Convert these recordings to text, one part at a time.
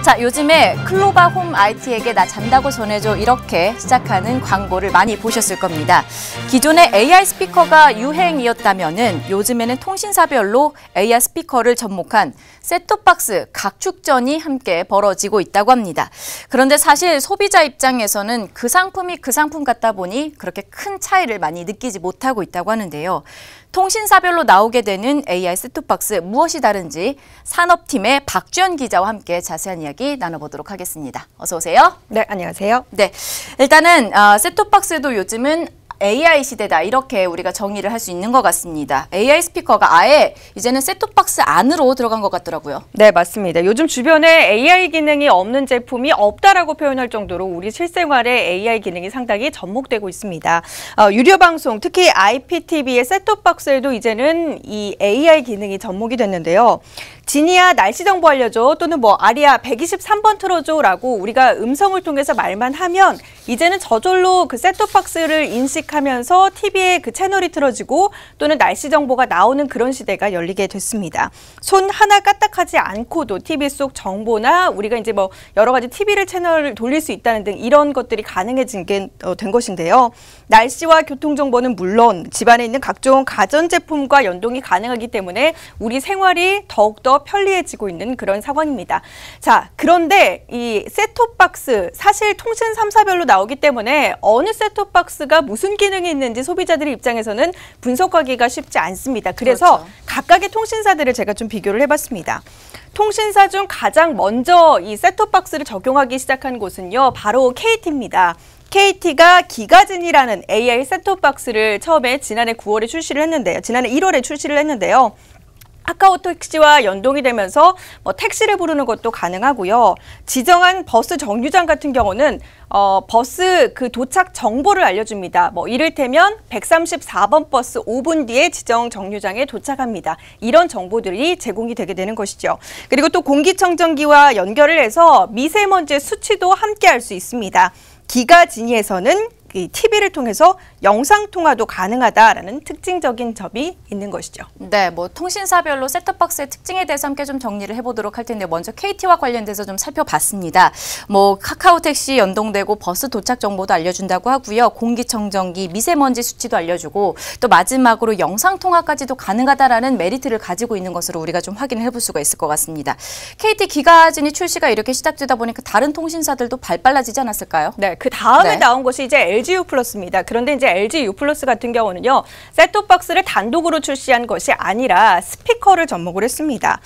자, 요즘에 클로바 홈 IT에게 나 잔다고 전해줘 이렇게 시작하는 광고를 많이 보셨을 겁니다. 기존에 AI 스피커가 유행이었다면은 요즘에는 통신사별로 AI 스피커를 접목한 셋톱박스 각축전이 함께 벌어지고 있다고 합니다. 그런데 사실 소비자 입장에서는 그 상품이 그 상품 같다 보니 그렇게 큰 차이를 많이 느끼지 못하고 있다고 하는데요. 통신사별로 나오게 되는 AI 셋톱박스 무엇이 다른지 산업팀의 박주연 기자와 함께 자세한 이야기 나눠보도록 하겠습니다. 어서 오세요. 네, 안녕하세요. 네, 일단은 셋톱박스도 요즘은 AI 시대다 이렇게 우리가 정의를 할 수 있는 것 같습니다. AI 스피커가 아예 이제는 셋톱박스 안으로 들어간 것 같더라고요. 네, 맞습니다. 요즘 주변에 AI 기능이 없는 제품이 없다라고 표현할 정도로 우리 실생활에 AI 기능이 상당히 접목되고 있습니다. 유료 방송, 특히 IPTV의 셋톱박스에도 이제는 이 AI 기능이 접목이 됐는데요. 지니야 날씨 정보 알려줘 또는 아리야 123번 틀어줘라고 우리가 음성을 통해서 말만 하면 이제는 저절로 그 셋톱박스를 인식하면서 TV에 그 채널이 틀어지고 또는 날씨 정보가 나오는 그런 시대가 열리게 됐습니다. 손 하나 까딱하지 않고도 TV 속 정보나 우리가 이제 여러 가지 TV를 채널을 돌릴 수 있다는 등 이런 것들이 가능해진 게 된 것인데요. 날씨와 교통 정보는 물론 집안에 있는 각종 가전제품과 연동이 가능하기 때문에 우리 생활이 더욱더 편리해지고 있는 그런 상황입니다. 자, 그런데 이 셋톱박스 사실 통신 3사별로 나오기 때문에 어느 셋톱박스가 무슨 기능이 있는지 소비자들의 입장에서는 분석하기가 쉽지 않습니다. 그래서 그렇죠. 각각의 통신사들을 제가 좀 비교를 해봤습니다. 통신사 중 가장 먼저 이 셋톱박스를 적용하기 시작한 곳은요, 바로 KT입니다. KT가 기가진이라는 AI 셋톱박스를 처음에 지난해 9월에 출시를 했는데요. 지난해 1월에 출시를 했는데요. 카카오택시와 연동이 되면서 택시를 부르는 것도 가능하고요. 지정한 버스 정류장 같은 경우는 버스 그 도착 정보를 알려줍니다. 이를테면 134번 버스 5분 뒤에 지정 정류장에 도착합니다. 이런 정보들이 제공이 되게 되는 것이죠. 그리고 또 공기청정기와 연결을 해서 미세먼지의 수치도 함께 할 수 있습니다. 기가지니에서는 TV를 통해서 영상통화도 가능하다라는 특징적인 점이 있는 것이죠. 네, 통신사별로 셋톱박스의 특징에 대해서 함께 좀 정리를 해보도록 할 텐데 먼저 KT와 관련돼서 좀 살펴봤습니다. 카카오택시 연동되고 버스 도착 정보도 알려준다고 하고요. 공기청정기, 미세먼지 수치도 알려주고 또 마지막으로 영상통화까지도 가능하다라는 메리트를 가지고 있는 것으로 우리가 좀 확인을 해볼 수가 있을 것 같습니다. KT 기가진이 출시가 이렇게 시작되다 보니까 다른 통신사들도 발빨라지지 않았을까요? 네, 그 다음에 나온 것이 이제 LG U+입니다. 그런데 이제 LG U+ 같은 경우는요, 셋톱박스를 단독으로 출시한 것이 아니라 스피커를 접목을 했습니다.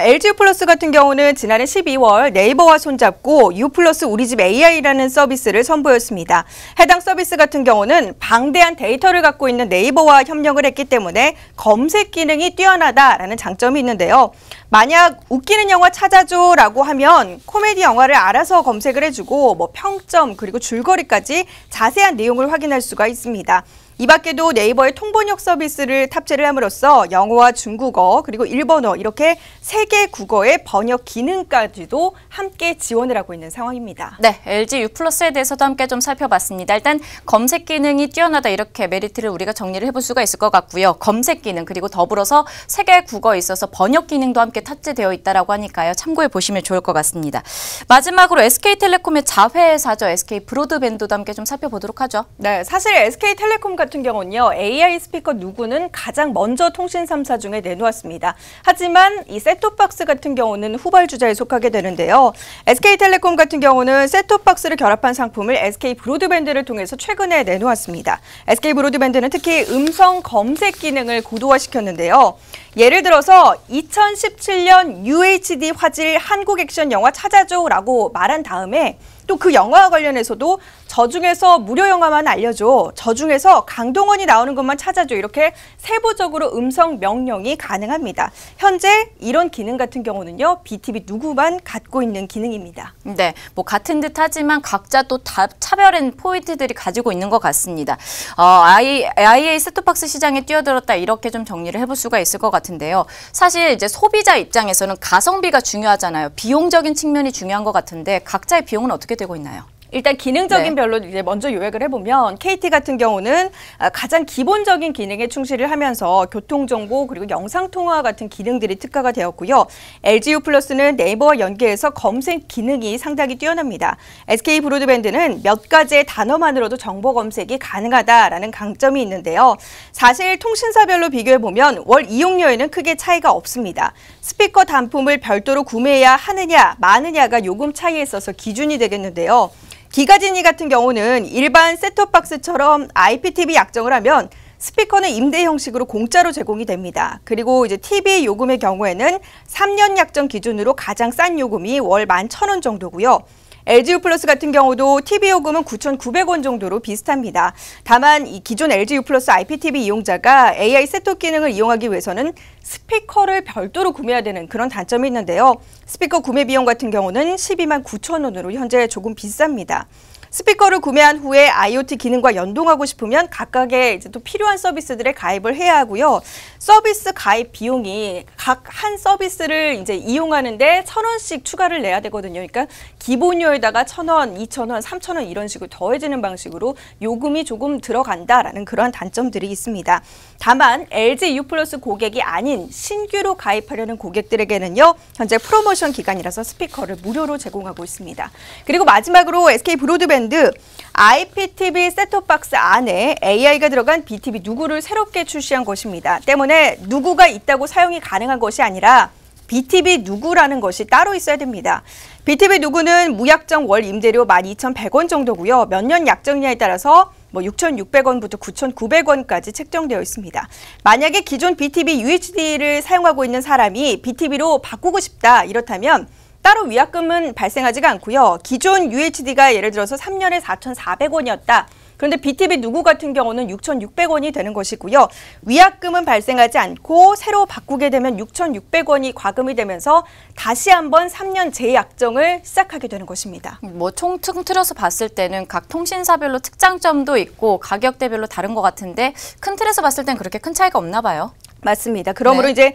LG U+ 같은 경우는 지난해 12월 네이버와 손잡고 U+ 우리 집 AI라는 서비스를 선보였습니다. 해당 서비스 같은 경우는 방대한 데이터를 갖고 있는 네이버와 협력을 했기 때문에 검색 기능이 뛰어나다라는 장점이 있는데요. 만약 웃기는 영화 찾아줘라고 하면 코미디 영화를 알아서 검색을 해주고 평점 그리고 줄거리까지 자세한 내용을 확인할 수가 있습니다. 이 밖에도 네이버의 통번역 서비스를 탑재를 함으로써 영어와 중국어 그리고 일본어 이렇게 3개 국어의 번역 기능까지도 함께 지원을 하고 있는 상황입니다. 네, LG U+에 대해서도 함께 좀 살펴봤습니다. 일단 검색 기능이 뛰어나다 이렇게 메리트를 우리가 정리를 해볼 수가 있을 것 같고요. 검색 기능 그리고 더불어서 3개 국어에 있어서 번역 기능도 함께 탑재되어 있다라고 하니까요. 참고해 보시면 좋을 것 같습니다. 마지막으로 SK텔레콤의 자회사죠. SK브로드밴드도 함께 좀 살펴보도록 하죠. 네, 사실 SK텔레콤 같은 경우는요, AI 스피커 누구는 가장 먼저 통신 3사 중에 내놓았습니다. 하지만 이 셋톱박스 같은 경우는 후발주자에 속하게 되는데요. SK텔레콤 같은 경우는 셋톱박스를 결합한 상품을 SK브로드밴드를 통해서 최근에 내놓았습니다. SK브로드밴드는 특히 음성 검색 기능을 고도화시켰는데요. 예를 들어서 2017년 UHD 화질 한국 액션 영화 찾아줘라고 말한 다음에 또 그 영화와 관련해서도 저 중에서 무료 영화만 알려줘, 저 중에서 강동원이 나오는 것만 찾아줘 이렇게 세부적으로 음성 명령이 가능합니다. 현재 이런 기능 같은 경우는요, BTV 누구만 갖고 있는 기능입니다. 네, 같은 듯 하지만 각자 또 차별한 포인트들이 가지고 있는 것 같습니다. IA 셋톱박스 시장에 뛰어들었다 이렇게 좀 정리를 해볼 수가 있을 것 같은데요. 사실 이제 소비자 입장에서는 가성비가 중요하잖아요. 비용적인 측면이 중요한 것 같은데 각자의 비용은 어떻게 되고 있나요? 일단 기능적인 네. 별로 이제 먼저 요약을 해보면 KT 같은 경우는 가장 기본적인 기능에 충실을 하면서 교통정보 그리고 영상통화 같은 기능들이 특화가 되었고요. LGU 플러스는 네이버와 연계해서 검색 기능이 상당히 뛰어납니다. SK 브로드밴드는 몇 가지의 단어만으로도 정보 검색이 가능하다라는 강점이 있는데요. 사실 통신사별로 비교해보면 월 이용료에는 크게 차이가 없습니다. 스피커 단품을 별도로 구매해야 하느냐 마느냐가 요금 차이에 있어서 기준이 되겠는데요. 기가진이 같은 경우는 일반 셋톱박스처럼 IPTV 약정을 하면 스피커는 임대 형식으로 공짜로 제공이 됩니다. 그리고 이제 TV 요금의 경우에는 3년 약정 기준으로 가장 싼 요금이 월 11,000원 정도고요. LGU 플러스 같은 경우도 TV 요금은 9,900원 정도로 비슷합니다. 다만 이 기존 LGU 플러스 IPTV 이용자가 AI 셋톱 기능을 이용하기 위해서는 스피커를 별도로 구매해야 되는 그런 단점이 있는데요. 스피커 구매 비용 같은 경우는 12만 9,000원으로 현재 조금 비쌉니다. 스피커를 구매한 후에 IoT 기능과 연동하고 싶으면 각각의 이제 또 필요한 서비스들에 가입을 해야 하고요. 서비스 가입 비용이 각 한 서비스를 이제 이용하는데 1,000원씩 추가를 내야 되거든요. 그러니까 기본료에다가 1,000원, 2,000원, 3,000원 이런 식으로 더해지는 방식으로 요금이 조금 들어간다라는 그런 단점들이 있습니다. 다만 LG U 플러스 고객이 아닌 신규로 가입하려는 고객들에게는요. 현재 프로모션 기간이라서 스피커를 무료로 제공하고 있습니다. 그리고 마지막으로 SK 브로드밴드 IPTV 셋톱박스 안에 AI가 들어간 BTV 누구를 새롭게 출시한 것입니다. 때문에 누구가 있다고 사용이 가능한 것이 아니라 BTV 누구라는 것이 따로 있어야 됩니다. BTV 누구는 무약정 월 임대료 12,100원 정도고요. 몇 년 약정이냐에 따라서 6,600원부터 9,900원까지 책정되어 있습니다. 만약에 기존 BTV UHD를 사용하고 있는 사람이 BTV로 바꾸고 싶다 이렇다면 따로 위약금은 발생하지가 않고요. 기존 UHD가 예를 들어서 3년에 4,400원이었다. 그런데 BTV 누구 같은 경우는 6,600원이 되는 것이고요. 위약금은 발생하지 않고 새로 바꾸게 되면 6,600원이 과금이 되면서 다시 한번 3년 재약정을 시작하게 되는 것입니다. 뭐 총퉁 틀어서 봤을 때는 각 통신사별로 특장점도 있고 가격대별로 다른 것 같은데 큰 틀에서 봤을 땐 그렇게 큰 차이가 없나 봐요. 맞습니다. 그러므로 네. 이제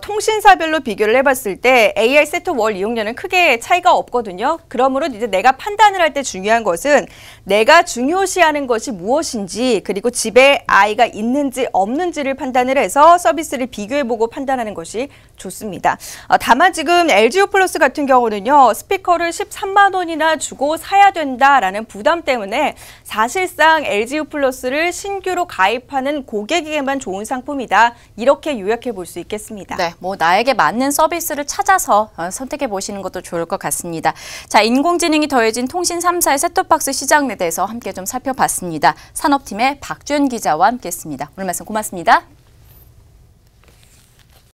통신사별로 비교를 해봤을 때 AI 셋톱 월 이용료는 크게 차이가 없거든요. 그러므로 이제 내가 판단을 할 때 중요한 것은 내가 중요시하는 것이 무엇인지 그리고 집에 아이가 있는지 없는지를 판단을 해서 서비스를 비교해보고 판단하는 것이 좋습니다. 다만 지금 LGU 플러스 같은 경우는요. 스피커를 13만 원이나 주고 사야 된다라는 부담 때문에 사실상 LGU 플러스를 신규로 가입하는 고객에게만 좋은 상품이다. 이렇게 요약해 볼 수 있겠습니다. 네, 뭐 나에게 맞는 서비스를 찾아서 선택해 보시는 것도 좋을 것 같습니다. 자, 인공지능이 더해진 통신 3사의 셋톱박스 시장에 대해서 함께 좀 살펴봤습니다. 산업팀의 박주연 기자와 함께했습니다. 오늘 말씀 고맙습니다.